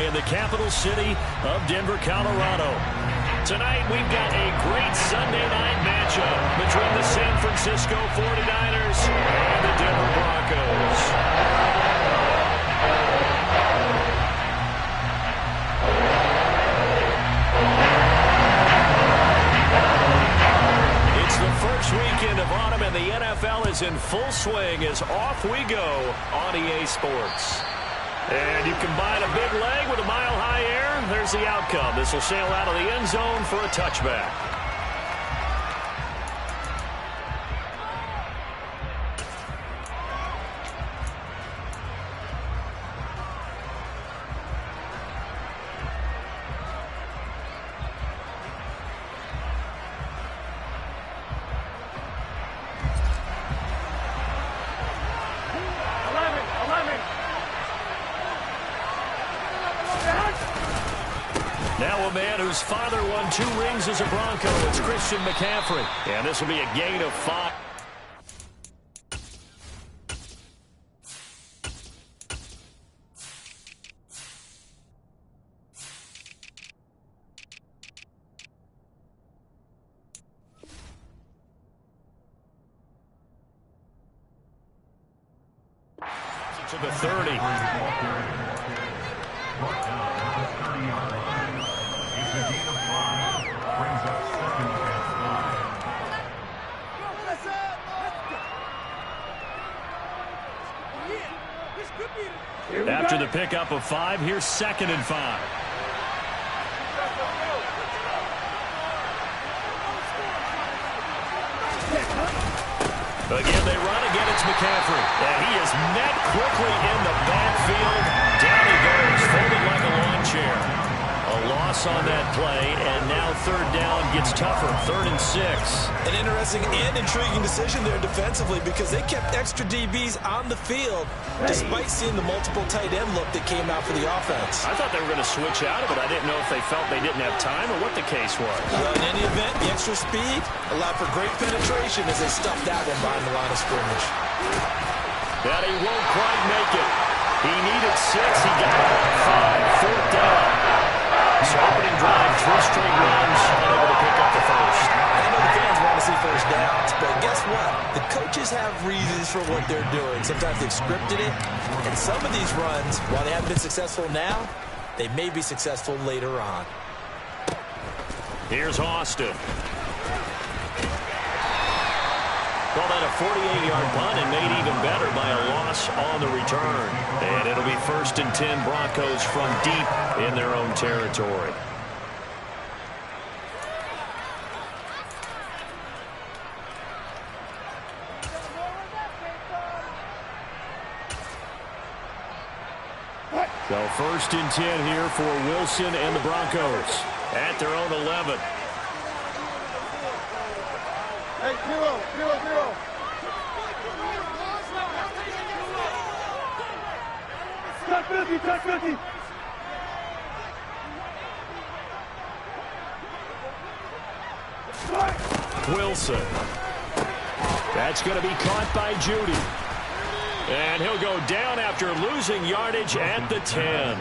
July in the capital city of Denver, Colorado. Tonight, we've got a great Sunday night matchup between the San Francisco 49ers and the Denver Broncos. It's the first weekend of autumn, and the NFL is in full swing as off we go on EA Sports. And you combine a big leg with a mile-high air, there's the outcome. This will sail out of the end zone for a touchback. Now a man whose father won 2 rings as a Bronco. It's Christian McCaffrey. And this will be a gain of 5. To the 30. After the pickup of 5, here's 2nd and 5. Again, they run. Again, it's McCaffrey. And he is met quickly in the backfield. Down he goes, folded like a lawn chair. A loss on that play, and now 3rd down gets tougher. 3rd and 6. An interesting and intriguing decision there defensively because they kept extra DBs on the field despite seeing the multiple tight end look that came out for the offense. I thought they were going to switch out of it. I didn't know if they felt they didn't have time or what the case was. Well, in any event, the extra speed allowed for great penetration as they stuffed that one behind the line of scrimmage. That he won't quite make it. He needed 6. He got 5. 4th down. So opening drive, 3 straight runs, unable to pick up the first. I know the fans want to see first downs, but guess what? The coaches have reasons for what they're doing. Sometimes they've scripted it, and some of these runs, while they haven't been successful now, they may be successful later on. Here's Austin. Call that a 48-yard punt and made even better by a loss on the return. And it'll be 1st and 10 Broncos from deep in their own territory. So 1st and 10 here for Wilson and the Broncos at their own 11. Hey, 0-0-0. Touch 50, touch 50. Wilson. That's going to be caught by Judy. And he'll go down after losing yardage at the 10.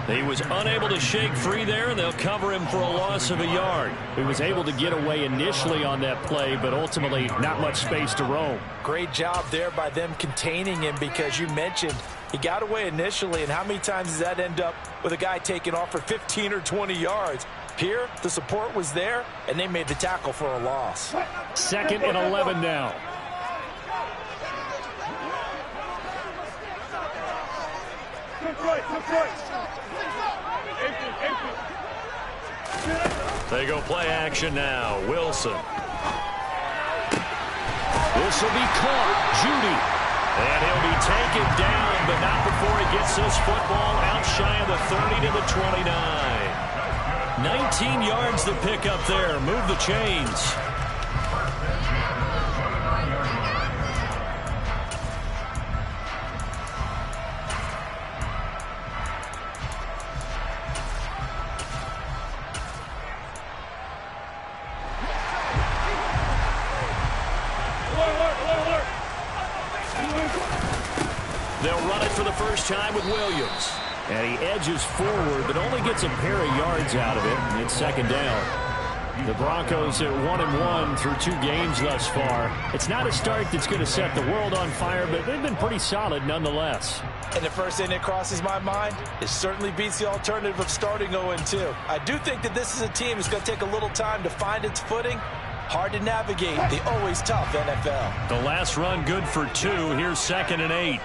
He was unable to shake free there, and they'll cover him for a loss of a yard. He was able to get away initially on that play, but ultimately not much space to roam. Great job there by them containing him because you mentioned he got away initially, and how many times does that end up with a guy taking off for 15 or 20 yards? Here, the support was there, and they made the tackle for a loss. 2nd and 11 now. They go play action now. Wilson. This will be caught. Judy. And he'll be taken down, but not before he gets this football out shy of the 30 to the 29. 19 yards to pick up there. Move the chains. They'll run it for the first time with Williams. And he edges forward, but only gets a pair of yards out of it. And it's second down. The Broncos at 1-1 through 2 games thus far. It's not a start that's going to set the world on fire, but they've been pretty solid nonetheless. And the first thing that crosses my mind, it certainly beats the alternative of starting 0-2. I do think that this is a team that's going to take a little time to find its footing. Hard to navigate the always tough NFL. The last run good for 2. Here's 2nd and 8.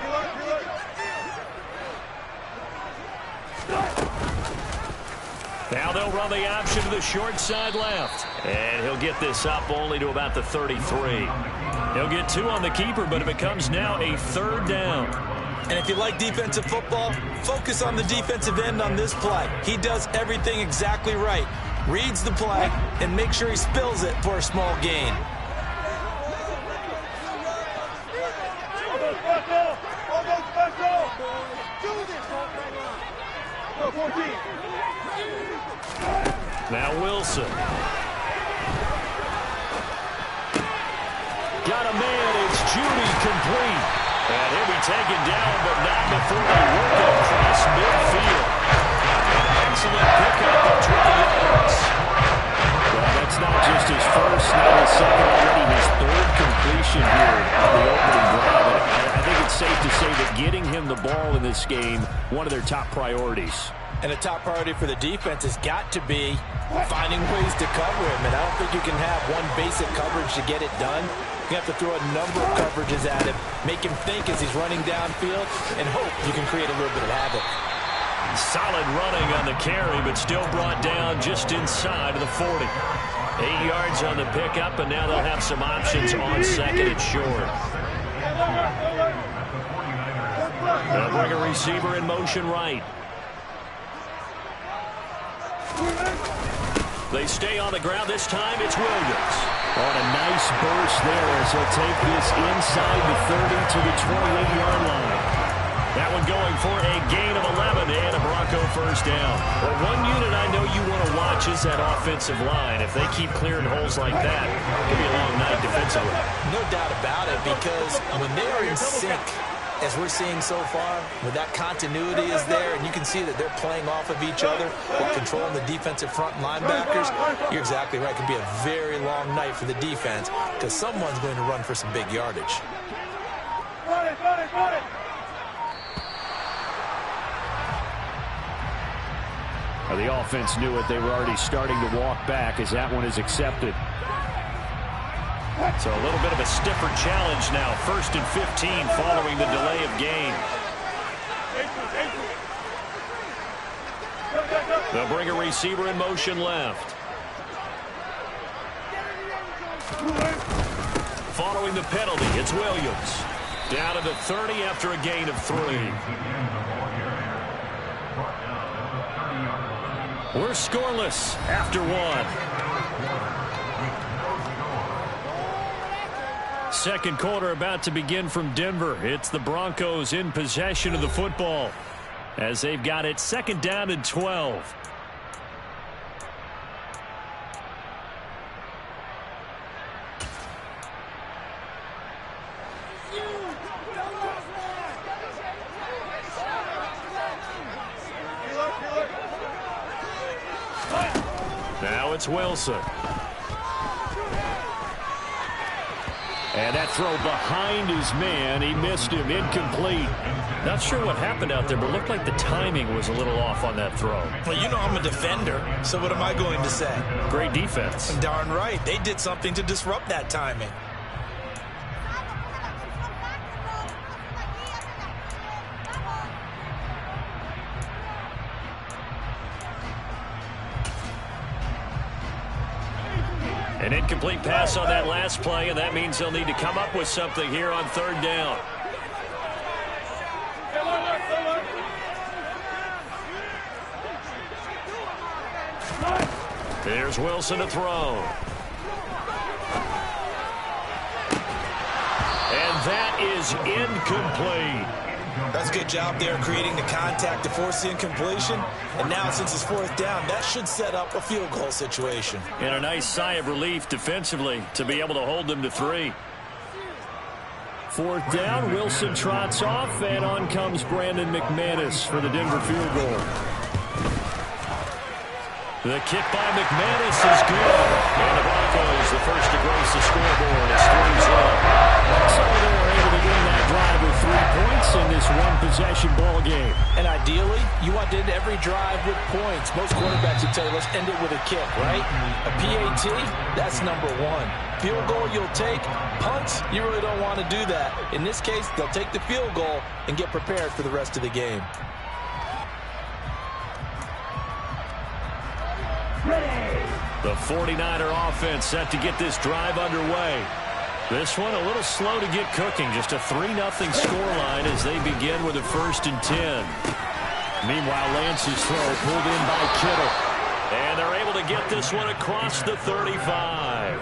Now they'll run the option to the short side left. And he'll get this up only to about the 33. He'll get 2 on the keeper, but it becomes now a 3rd down. And if you like defensive football, focus on the defensive end on this play. He does everything exactly right. Reads the play and make sure he spills it for a small gain. Now Wilson. Got a man. It's Judy complete. And he'll be taken down, but not before they work it across midfield. Excellent pickup of 20 yards. Well, that's not just his first, not his second, already his 3rd completion here on the opening drive. And I think it's safe to say that getting him the ball in this game, one of their top priorities. And a top priority for the defense has got to be finding ways to cover him. And I don't think you can have one basic coverage to get it done. You have to throw a number of coverages at him, make him think as he's running downfield, and hope you can create a little bit of havoc. Solid running on the carry, but still brought down just inside of the 40. 8 yards on the pickup, and now they'll have some options on 2nd and short. They'll bring a receiver in motion right. They stay on the ground. This time it's Williams. On a nice burst there as he'll take this inside the 30 to the 28-yard line. That one going for a gain of 11 and a Bronco first down. Well, one unit I know you want to watch is that offensive line. If they keep clearing holes like that, it could be a long night defensively. No doubt about it, because when they are in sync, as we're seeing so far, when that continuity is there and you can see that they're playing off of each other while controlling the defensive front linebackers, you're exactly right. It can be a very long night for the defense because someone's going to run for some big yardage. Well, the offense knew it. They were already starting to walk back as that one is accepted. So a little bit of a stiffer challenge now. 1st and 15 following the delay of game. They'll bring a receiver in motion left. Following the penalty, it's Williams. Down to the 30 after a gain of 3. We're scoreless after 1. Second quarter about to begin from Denver. It's the Broncos in possession of the football as they've got it 2nd down and 12. Now it's Wilson. And that throw behind his man. He missed him. Incomplete. Not sure what happened out there, but looked like the timing was a little off on that throw. Well, you know I'm a defender, so what am I going to say? Great defense. Darn right. They did something to disrupt that timing. An incomplete pass on that last play, and that means they'll need to come up with something here on 3rd down. There's Wilson to throw. And that is incomplete. That's a good job there creating the contact to force the incompletion. And now since it's 4th down, that should set up a field goal situation. And a nice sigh of relief defensively to be able to hold them to 3. 4th down. Wilson trots off, and on comes Brandon McManus for the Denver field goal. The kick by McManus is good. And the Broncos, the first to grace the scoreboard. It's 3-0. So they were able to gain that drive with 3 points in this one-possession ball game. And ideally, you want to end every drive with points. Most quarterbacks would tell you, let's end it with a kick, right? A PAT, that's number one. Field goal you'll take. Punts, you really don't want to do that. In this case, they'll take the field goal and get prepared for the rest of the game. The 49er offense set to get this drive underway. This one a little slow to get cooking. Just a 3-0 scoreline as they begin with a 1st and 10. Meanwhile, Lance's throw pulled in by Kittle. And they're able to get this one across the 35.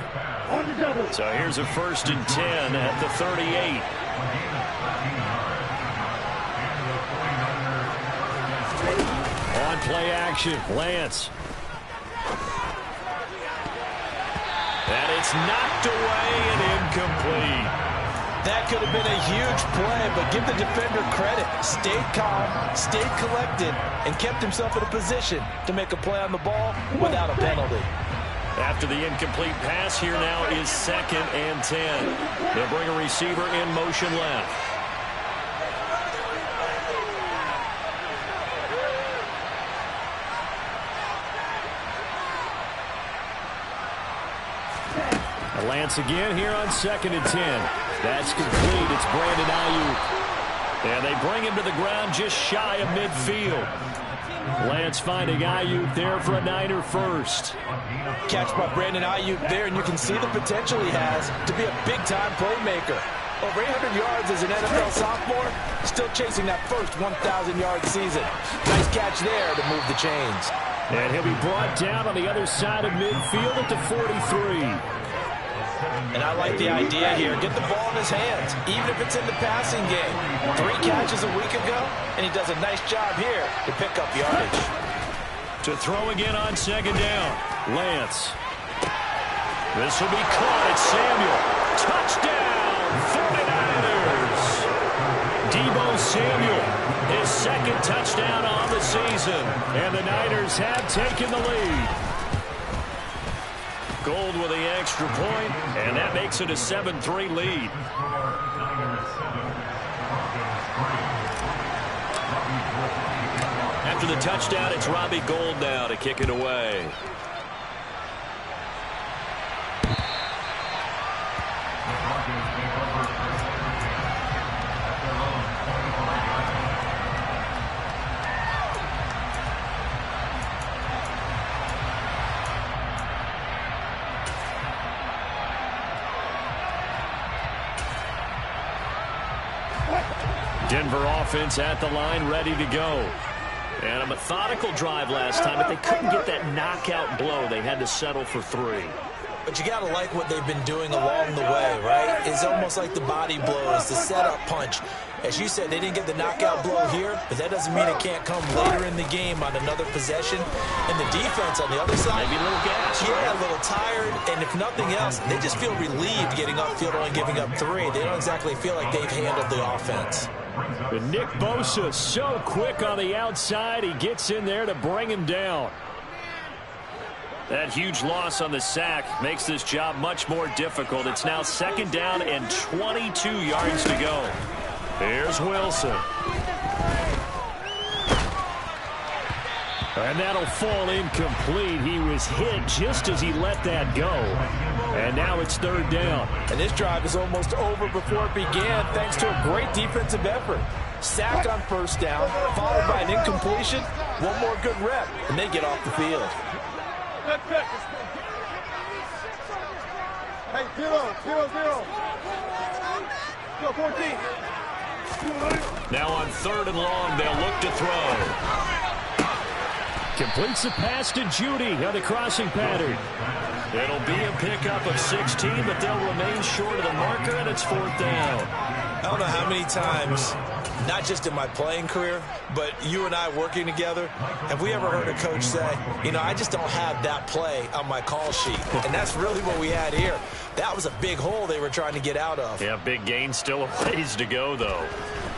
So here's a 1st and 10 at the 38. On play action, Lance. And it's knocked away and incomplete. That could have been a huge play, but give the defender credit. Stayed calm, stayed collected, and kept himself in a position to make a play on the ball without a penalty. After the incomplete pass, here now is 2nd and 10. They'll bring a receiver in motion left. Lance again here on 2nd and 10. That's complete. It's Brandon Ayuk. And they bring him to the ground just shy of midfield. Lance finding Ayuk there for a Niner first. Catch by Brandon Ayuk there, and you can see the potential he has to be a big-time playmaker. Over 800 yards as an NFL sophomore, still chasing that first 1,000-yard season. Nice catch there to move the chains. And he'll be brought down on the other side of midfield at the 43. And I like the idea here. Get the ball in his hands, even if it's in the passing game. 3 catches a week ago, and he does a nice job here to pick up yardage. To throw again on 2nd down. Lance. This will be caught at Samuel. Touchdown, 49ers. Deebo Samuel, his 2nd touchdown on the season. And the Niners have taken the lead. Gold with the extra point, and that makes it a 7-3 lead. After the touchdown, it's Robbie Gould now to kick it away. Denver offense at the line, ready to go. And a methodical drive last time, but they couldn't get that knockout blow. They had to settle for 3. But you got to like what they've been doing along the way, right? It's almost like the body blows, the setup punch. As you said, they didn't get the knockout blow here, but that doesn't mean it can't come later in the game on another possession. And the defense on the other side, maybe a little gas. Yeah, a little tired. And if nothing else, they just feel relieved getting upfield, only giving up 3. They don't exactly feel like they've handled the offense. But Nick Bosa so quick on the outside. He gets in there to bring him down. That huge loss on the sack makes this job much more difficult. It's now 2nd down and 22 yards to go. Here's Wilson. And that'll fall incomplete. He was hit just as he let that go. And now it's 3rd down. And this drive is almost over before it began thanks to a great defensive effort. Sack on 1st down, followed by an incompletion. One more good rep, and they get off the field. Hey, 0-0-0. Go 14. Now on 3rd and long, they'll look to throw. Completes the pass to Judy on the crossing pattern. It'll be a pickup of 16, but they'll remain short of the marker, and it's 4th down. I don't know how many times not just in my playing career, but you and I working together, have we ever heard a coach say, you know, I just don't have that play on my call sheet? And that's really what we had here. That was a big hole they were trying to get out of. Yeah, big gain, still a ways to go, though.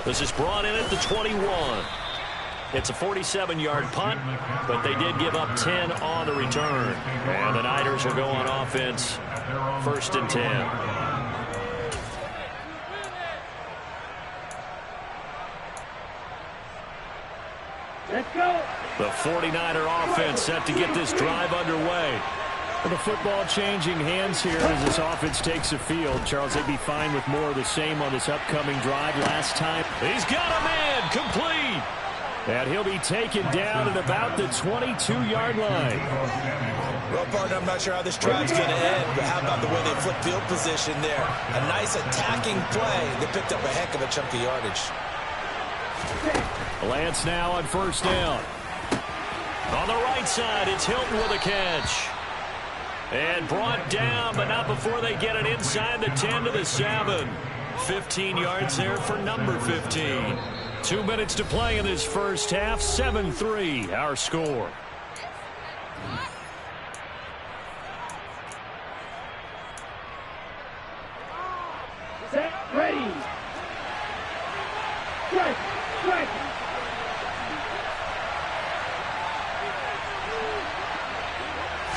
This is brought in at the 21. It's a 47-yard punt, but they did give up 10 on the return. And the Niners will go on offense, 1st and 10. Let's go. The 49er offense set to get this drive underway. Well, the football changing hands here as this offense takes the field. Charles, they'd be fine with more of the same on this upcoming drive. Last time, he's got a man complete. And he'll be taken down at about the 22-yard line. Well, partner, I'm not sure how this drive's going to end, but how about the way they flip field position there? A nice attacking play. They picked up a heck of a chunk of yardage. Lance now on 1st down. On the right side, it's Hilton with a catch. And brought down, but not before they get it inside the 10 to the 7. 15 yards there for number 15. 2 minutes to play in this first half. 7-3, our score. Set, ready. Strike, strike.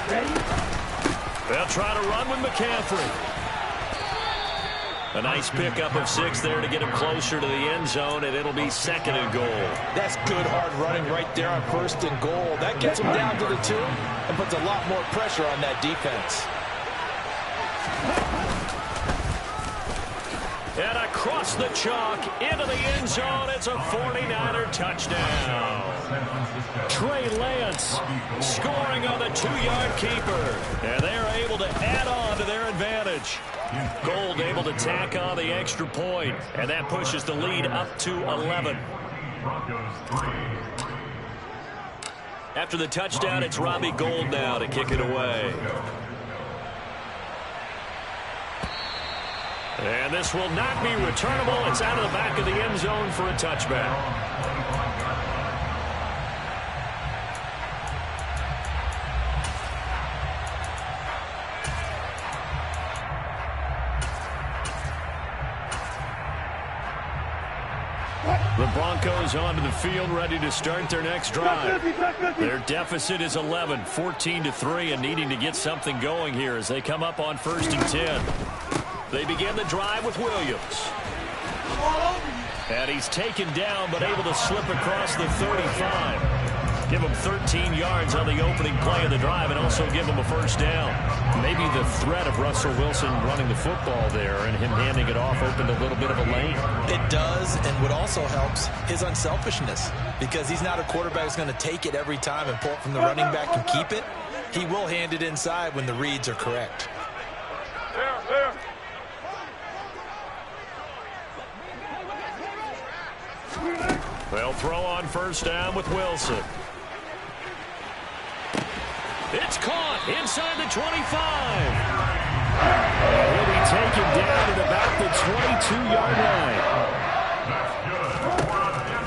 Ready. They'll try to run with McCaffrey. A nice pickup of 6 there to get him closer to the end zone, and it'll be 2nd and goal. That's good hard running right there on 1st and goal. That gets him down to the 2 and puts a lot more pressure on that defense. And across the chalk into the end zone, it's a 49er touchdown. Trey Lance scoring on the 2-yard keeper. And they're able to add on to their advantage. Gold able to tack on the extra point, and that pushes the lead up to 11. After the touchdown, it's Robbie Gould now to kick it away. And this will not be returnable. It's out of the back of the end zone for a touchback. The Broncos onto the field, ready to start their next drive. Their deficit is 11, 14-3, and needing to get something going here as they come up on 1st and 10. They begin the drive with Williams. And he's taken down, but able to slip across the 35. Give him 13 yards on the opening play of the drive and also give him a 1st down. Maybe the threat of Russell Wilson running the football there and him handing it off opened a little bit of a lane. It does, and what also helps, his unselfishness. Because he's not a quarterback who's going to take it every time and pull it from the running back and keep it. He will hand it inside when the reads are correct. There. They'll throw on 1st down with Wilson. It's caught inside the 25. He'll be taken down at about the 22-yard line.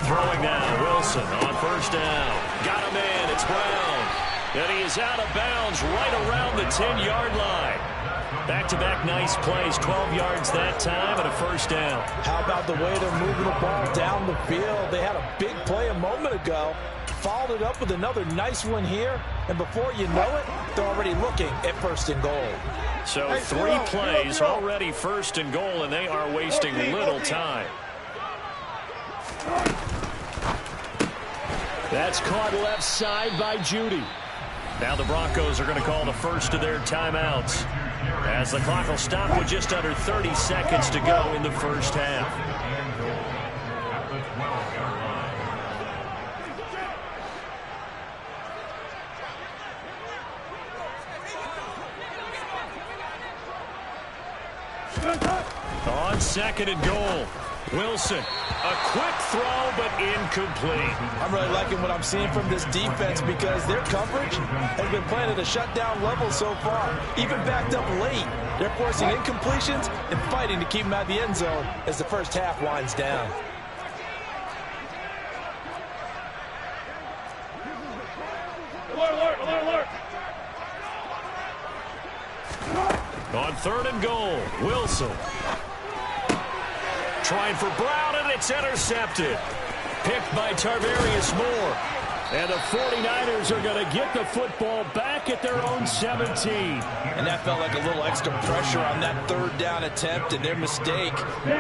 Throwing now, Wilson on 1st down. Got him in, it's Brown. And he is out of bounds right around the 10-yard line. Back-to-back nice plays, 12 yards that time and a 1st down. How about the way they're moving the ball down the field? They had a big play a moment ago, followed it up with another nice one here, and before you know it, they're already looking at 1st and goal. So 3 plays, already 1st and goal, and they are wasting little time. That's caught left side by Judy. Now the Broncos are going to call the first of their timeouts, as the clock will stop with just under 30 seconds to go in the first half. On 2nd and goal, Wilson, a quick throw but incomplete. I'm really liking what I'm seeing from this defense because their coverage has been playing at a shutdown level so far. Even backed up late, they're forcing incompletions and fighting to keep them out of the end zone as the first half winds down. Alert. On 3rd and goal, Wilson. Trying for Brown, and it's intercepted. Picked by Tarvarius Moore. And the 49ers are going to get the football back at their own 17. And that felt like a little extra pressure on that 3rd down attempt, and their mistake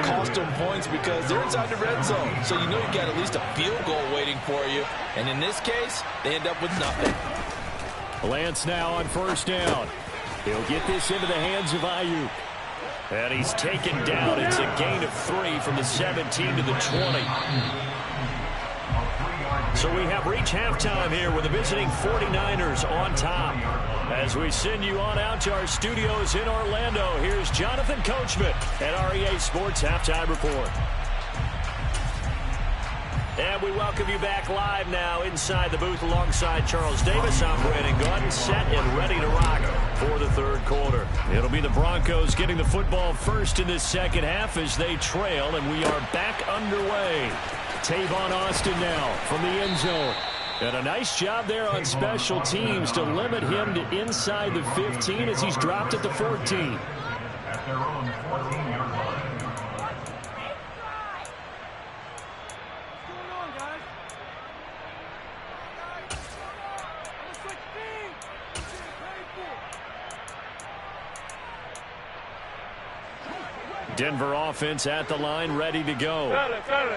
cost them points because they're inside the red zone. So you know you got at least a field goal waiting for you. And in this case, they end up with nothing. Lance now on 1st down. He'll get this into the hands of Ayuk. And he's taken down. It's a gain of 3 from the 17 to the 20. So we have reached halftime here with the visiting 49ers on top. As we send you on out to our studios in Orlando, here's Jonathan Coachman at REA Sports Halftime Report. And we welcome you back live now inside the booth alongside Charles Davis, operating gun, set and ready to rock for the 3rd quarter. It'll be the Broncos getting the football first in this 2nd half as they trail, and we are back underway. Tavon Austin now from the end zone. And a nice job there on special teams to limit him to inside the 15 as he's dropped at the 14. At their own 14-yard line. Denver offense at the line, ready to go.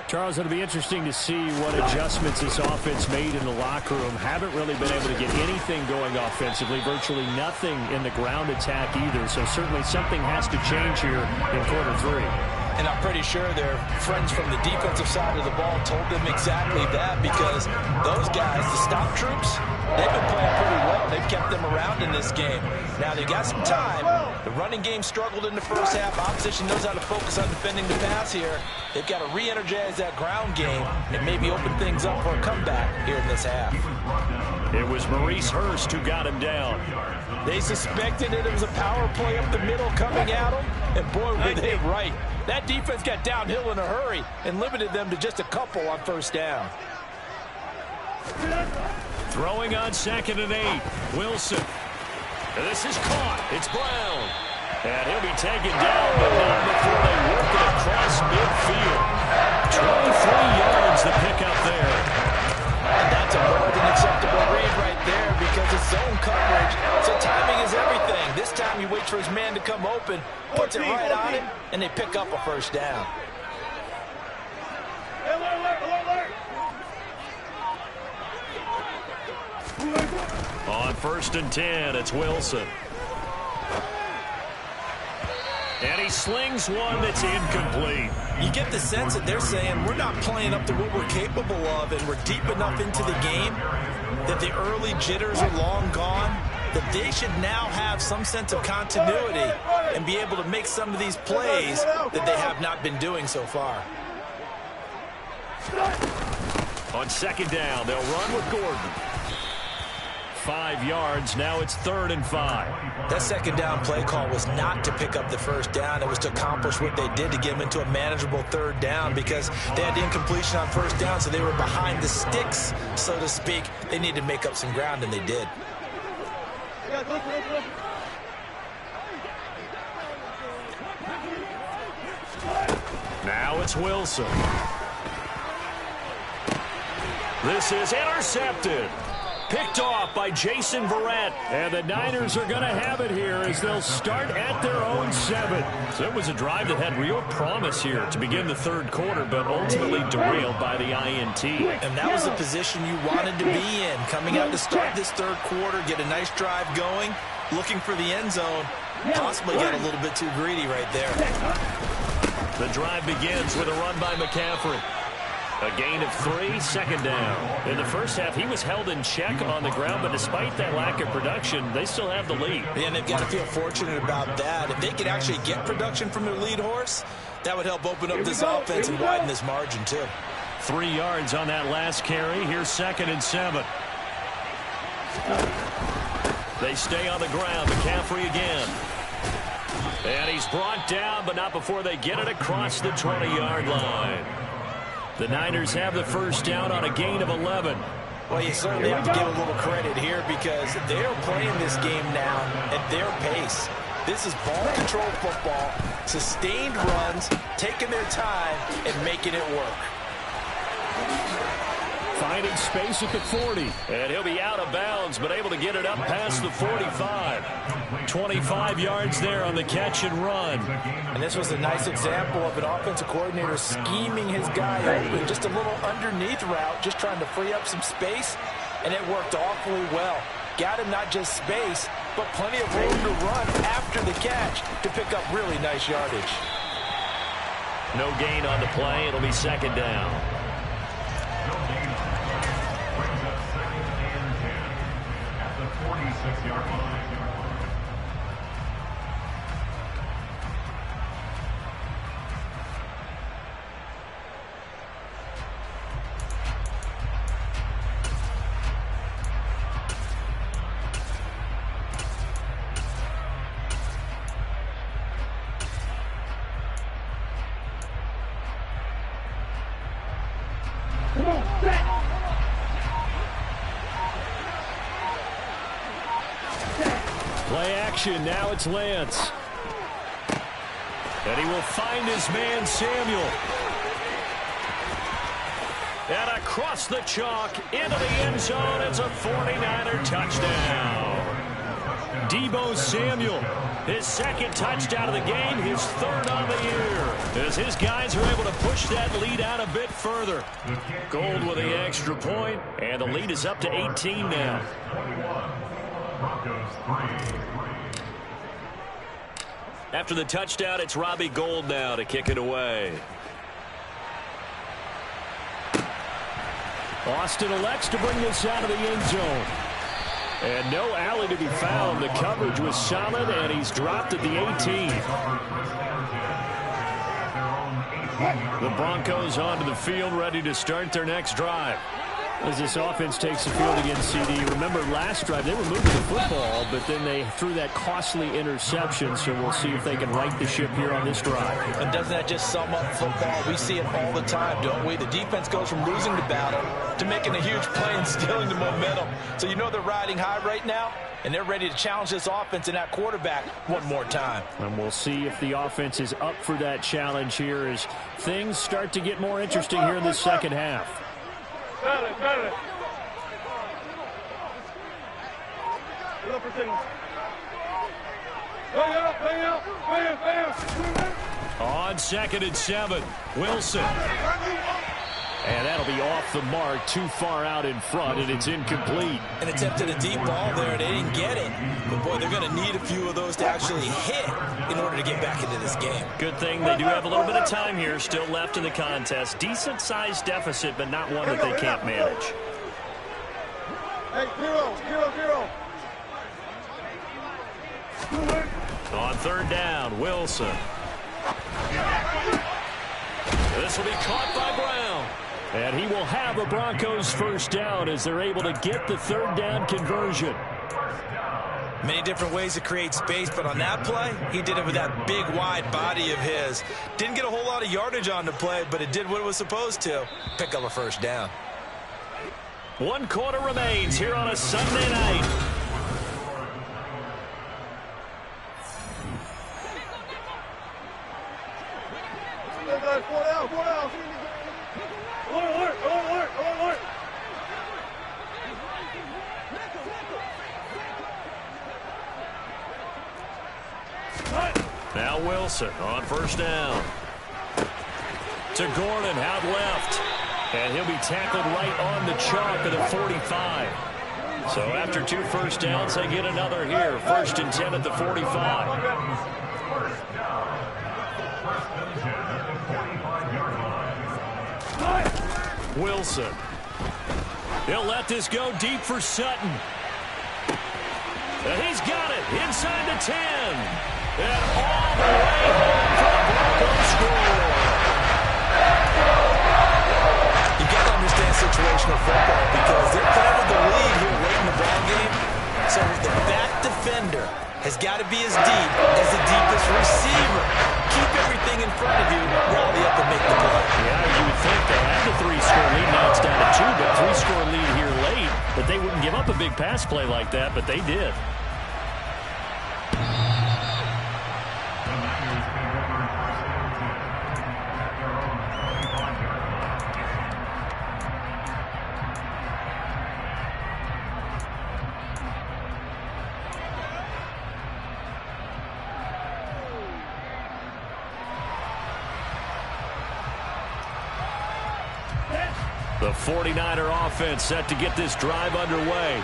Charles, it'll be interesting to see what adjustments this offense made in the locker room. Haven't really been able to get anything going offensively, virtually nothing in the ground attack either. So certainly something has to change here in quarter 3. And I'm pretty sure their friends from the defensive side of the ball told them exactly that, because those guys, the stop troops, they've been playing pretty well. They've kept them around in this game. Now, they got some time. The running game struggled in the first half. Opposition knows how to focus on defending the pass here. They've got to re-energize that ground game and maybe open things up for a comeback here in this half. It was Maurice Hurst who got him down. They suspected it was a power play up the middle coming at them, and boy, were they right. That defense got downhill in a hurry and limited them to just a couple on 1st down. Throwing on 2nd and 8. Wilson. And this is caught. It's Brown. And he'll be taken down, but not before they work it across midfield. 23 yards the pickup there. And that's a more than acceptable read right there because it's zone coverage. So timing is everything. This time he waits for his man to come open, puts it right on him, and they pick up a 1st down. On 1st and 10, it's Wilson. And he slings one that's incomplete. You get the sense that they're saying we're not playing up to what we're capable of, and we're deep enough into the game that the early jitters are long gone, that they should now have some sense of continuity and be able to make some of these plays that they have not been doing so far. On 2nd down, they'll run with Gordon. 5 yards. Now it's 3rd and 5. That 2nd down play call was not to pick up the 1st down. It was to accomplish what they did to get them into a manageable 3rd down because they had the incompletion on 1st down, so they were behind the sticks, so to speak. They needed to make up some ground, and they did. Now it's Wilson. This is intercepted. Picked off by Jason Verrett. And the Niners are going to have it here as they'll start at their own 7. So it was a drive that had real promise here to begin the 3rd quarter, but ultimately derailed by the INT. And that was the position you wanted to be in. Coming out to start this 3rd quarter, get a nice drive going, looking for the end zone. Possibly got a little bit too greedy right there. The drive begins with a run by McCaffrey. A gain of 3, 2nd down. In the first half, he was held in check on the ground, but despite that lack of production, they still have the lead. Yeah, and they've got to feel fortunate about that. If they could actually get production from their lead horse, that would help open up this offense and widen this margin, too. 3 yards on that last carry. Here's 2nd and 7. They stay on the ground. McCaffrey again. And he's brought down, but not before they get it across the 20-yard line. The Niners have the 1st down on a gain of 11. Well, you certainly have to give a little credit here because they are playing this game now at their pace. This is ball control football, sustained runs, taking their time, and making it work. Finding space at the 40. And he'll be out of bounds, but able to get it up past the 45. 25 yards there on the catch and run. And this was a nice example of an offensive coordinator scheming his guy open. Just a little underneath route, just trying to free up some space, and it worked awfully well. Got him not just space, but plenty of room to run after the catch to pick up really nice yardage. No gain on the play. It'll be second down. Brings up second and 10 at the 46-yard line. Come on, set. Play action. Now it's Lance. And he will find his man, Samuel. And across the chalk, into the end zone. It's a 49er touchdown. Deebo Samuel, his second touchdown of the game, his third on the year. As his guys are able to push that lead out a bit further. Gold with the extra point, and the lead is up to 18 now. 21. Broncos 3. After the touchdown, it's Robbie Gould now to kick it away. Austin elects to bring this out of the end zone. And no alley to be found. The coverage was solid, and he's dropped at the 18. The Broncos onto the field, ready to start their next drive. As this offense takes the field against CD, remember last drive they were moving the football, but then they threw that costly interception, so we'll see if they can right the ship here on this drive. And doesn't that just sum up football? We see it all the time, don't we? The defense goes from losing the battle to making a huge play and stealing the momentum. So you know they're riding high right now, and they're ready to challenge this offense and that quarterback one more time. And we'll see if the offense is up for that challenge here as things start to get more interesting here in the second half. On second and 7, Wilson. And that'll be off the mark, too far out in front, and it's incomplete. And attempted a deep ball there, and they didn't get it. But, boy, they're going to need a few of those to actually hit in order to get back into this game. Good thing they do have a little bit of time here still left in the contest. Decent-sized deficit, but not one that they can't manage. Hey, 0-0-0. On third down, Wilson. This will be caught by Brown. And he will have a Broncos first down as they're able to get the third down conversion. Many different ways to create space, but on that play, he did it with that big, wide body of his. Didn't get a whole lot of yardage on the play, but it did what it was supposed to. Pick up a first down. 1 quarter remains here on a Sunday night. Now Wilson on first down. To Gordon out left. And he'll be tackled right on the chalk of the 45. So after 2 first downs, they get another here. 1st and 10 at the 45. Wilson. He'll let this go deep for Sutton. And he's got it inside the 10. And all the way home for the Broncos score. You got to understand situational football because they're playing with the lead here late in the ball game. So the back defender has got to be as deep as the deepest receiver. Keep everything in front of you, rally up and make the play. Yeah, you would think they had the 3-score lead. Now it's down to 2, but 3-score lead here late. that they wouldn't give up a big pass play like that, but they did. The Niners take over first and 10 at their own 25-yard line. The 49er offense set to get this drive underway.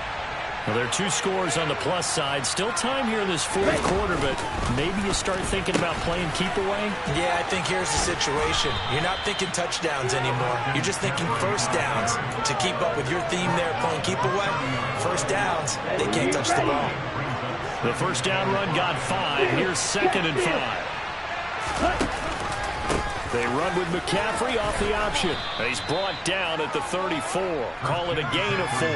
Well, there are 2 scores on the plus side. Still time here in this fourth quarter, but maybe you start thinking about playing keep away? Yeah, I think here's the situation. You're not thinking touchdowns anymore. You're just thinking first downs. To keep up with your theme there, playing keep away, first downs, they can't touch the ball. The first down run got 5. Here's 2nd and 5. They run with McCaffrey off the option. He's brought down at the 34. Call it a gain of 4.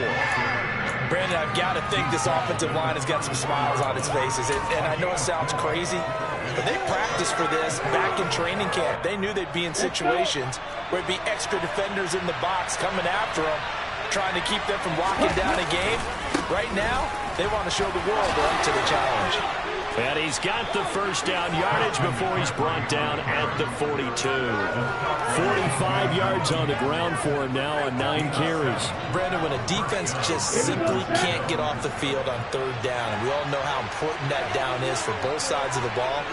Brandon, I've got to think this offensive line has got some smiles on its faces. And I know it sounds crazy, but they practiced for this back in training camp. They knew they'd be in situations where it'd be extra defenders in the box coming after them, trying to keep them from locking down a game. Right now, they want to show the world they're up to the challenge. And he's got the first down yardage before he's brought down at the 42. 45 yards on the ground for him now on 9 carries. Brandon, when a defense just simply can't get off the field on 3rd down, and we all know how important that down is for both sides of the ball,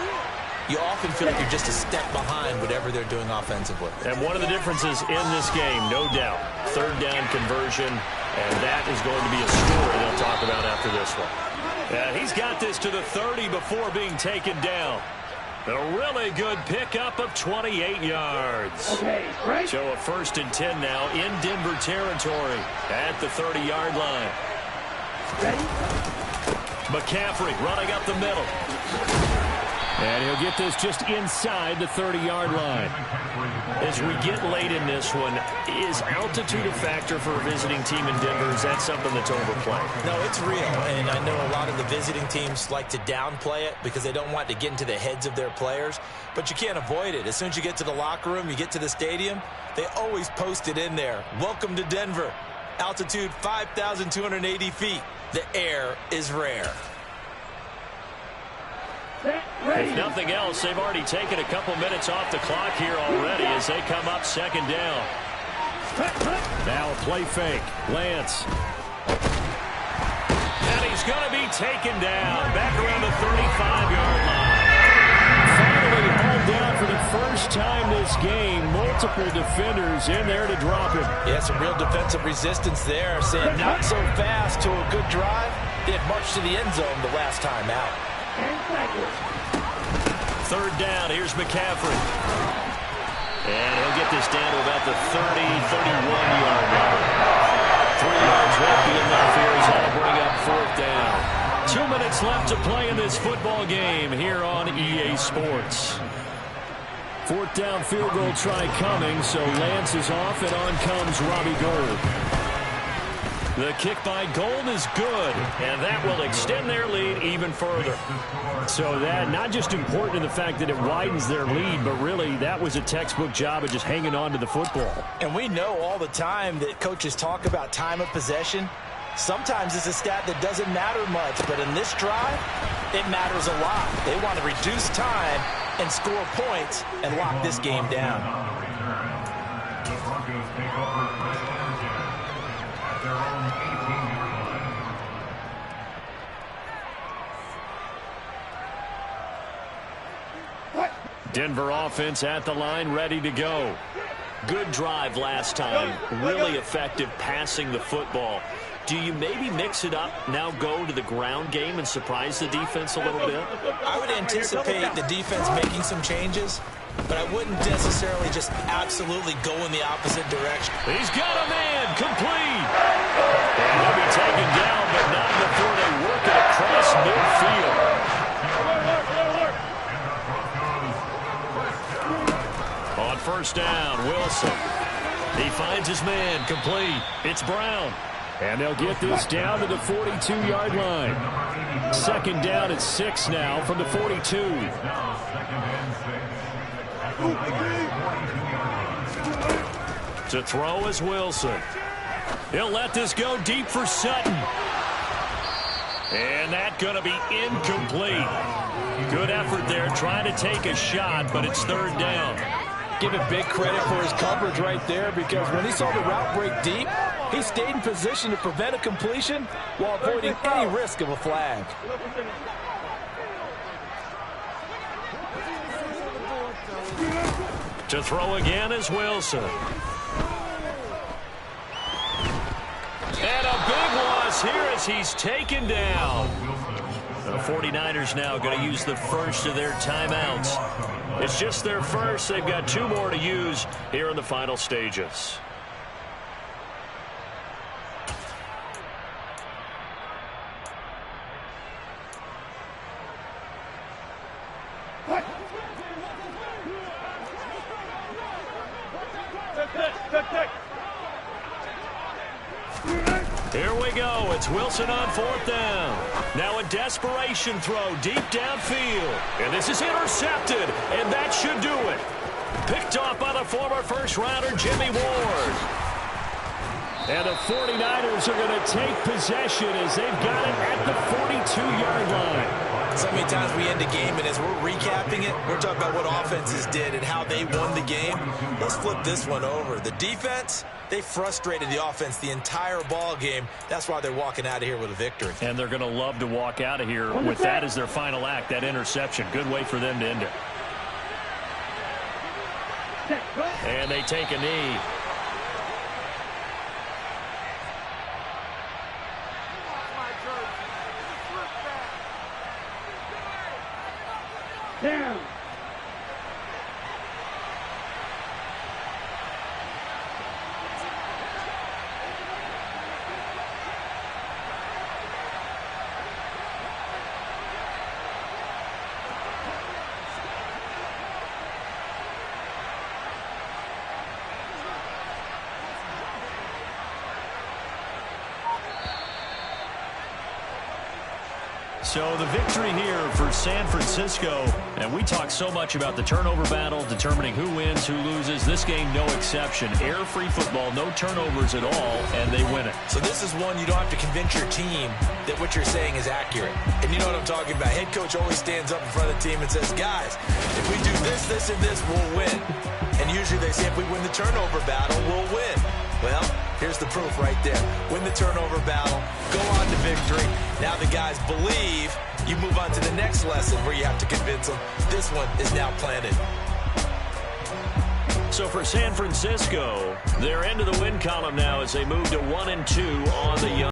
you often feel like you're just a step behind whatever they're doing offensively. And one of the differences in this game, no doubt, 3rd down conversion, and that is going to be a story they'll talk about after this one. And he's got this to the 30 before being taken down. A really good pickup of 28 yards. Okay, right. So a 1st and 10 now in Denver territory at the 30-yard line. Ready? McCaffrey running up the middle. And he'll get this just inside the 30-yard line. As we get late in this one, is altitude a factor for a visiting team in Denver? Is that something that's overplayed? No, it's real, and I know a lot of the visiting teams like to downplay it because they don't want to get into the heads of their players, but you can't avoid it. As soon as you get to the locker room, you get to the stadium, they always post it in there. Welcome to Denver. Altitude 5,280 feet. The air is rare. If nothing else, they've already taken a couple minutes off the clock here already as they come up 2nd down. Now a play fake. Lance. And he's going to be taken down. Back around the 35-yard line. Finally hauled down for the first time this game. Multiple defenders in there to drop him. Yeah, some real defensive resistance there. Saying not so fast to a good drive. They had marched to the end zone the last time out. 3rd down, here's McCaffrey. And he'll get this down to about the 31-yard line. 3 yards won't be enough here as that'll bring up 4th down. 2 minutes left to play in this football game here on EA Sports. 4th down field goal try coming, so Lance is off and on comes Robbie Gould. The kick by Gould is good, and that will extend their lead even further. So that not just important in the fact that it widens their lead, but really that was a textbook job of just hanging on to the football. And we know all the time that coaches talk about time of possession. Sometimes it's a stat that doesn't matter much, but in this drive, it matters a lot. They want to reduce time and score points and lock this game down. The Broncos take over first and 10 at their own 18-yard line. Denver offense at the line, ready to go. Good drive last time. Really effective passing the football. Do you maybe mix it up, now go to the ground game and surprise the defense a little bit? I would anticipate the defense making some changes, but I wouldn't necessarily just absolutely go in the opposite direction. He's got a man, complete. And he'll be taken down, but not before they work it across midfield. On 1st down, Wilson. He finds his man, complete. It's Brown. And they'll get this down to the 42-yard line. 2nd down at 6 now from the 42. To throw is Wilson. He'll let this go deep for Sutton. And that's going to be incomplete. Good effort there trying to take a shot, but it's third down. Give him big credit for his coverage right there, because when he saw the route break deep, he stayed in position to prevent a completion while avoiding any risk of a flag. To throw again is Wilson. And a big loss here as he's taken down. The 49ers now going to use the first of their timeouts. It's just their first. They've got 2 more to use here in the final stages. Here we go. It's Wilson on 4th down. Now a desperation throw deep downfield. And this is intercepted, and that should do it. Picked off by the former first-rounder Jimmy Ward. And the 49ers are going to take possession as they've got it at the 42-yard line. So many times we end a game, and as we're recapping it, we're talking about what offenses did and how they won the game. Let's flip this one over. The defense, they frustrated the offense the entire ball game. That's why they're walking out of here with a victory. And they're going to love to walk out of here with that as their final act, that interception. Good way for them to end it. And they take a knee. Down. So the victory here for San Francisco, and we talk so much about the turnover battle, determining who wins, who loses. This game, no exception. Air-free football, no turnovers at all, and they win it. So this is one you don't have to convince your team that what you're saying is accurate. And you know what I'm talking about. Head coach always stands up in front of the team and says, guys, if we do this, this, and this, we'll win. And usually they say if we win the turnover battle, we'll win. Well, here's the proof right there. Win the turnover battle, go on to victory. Now the guys believe. You move on to the next lesson where you have to convince them. This one is now planted. So for San Francisco, they're into the win column now as they move to 1-2 on the young.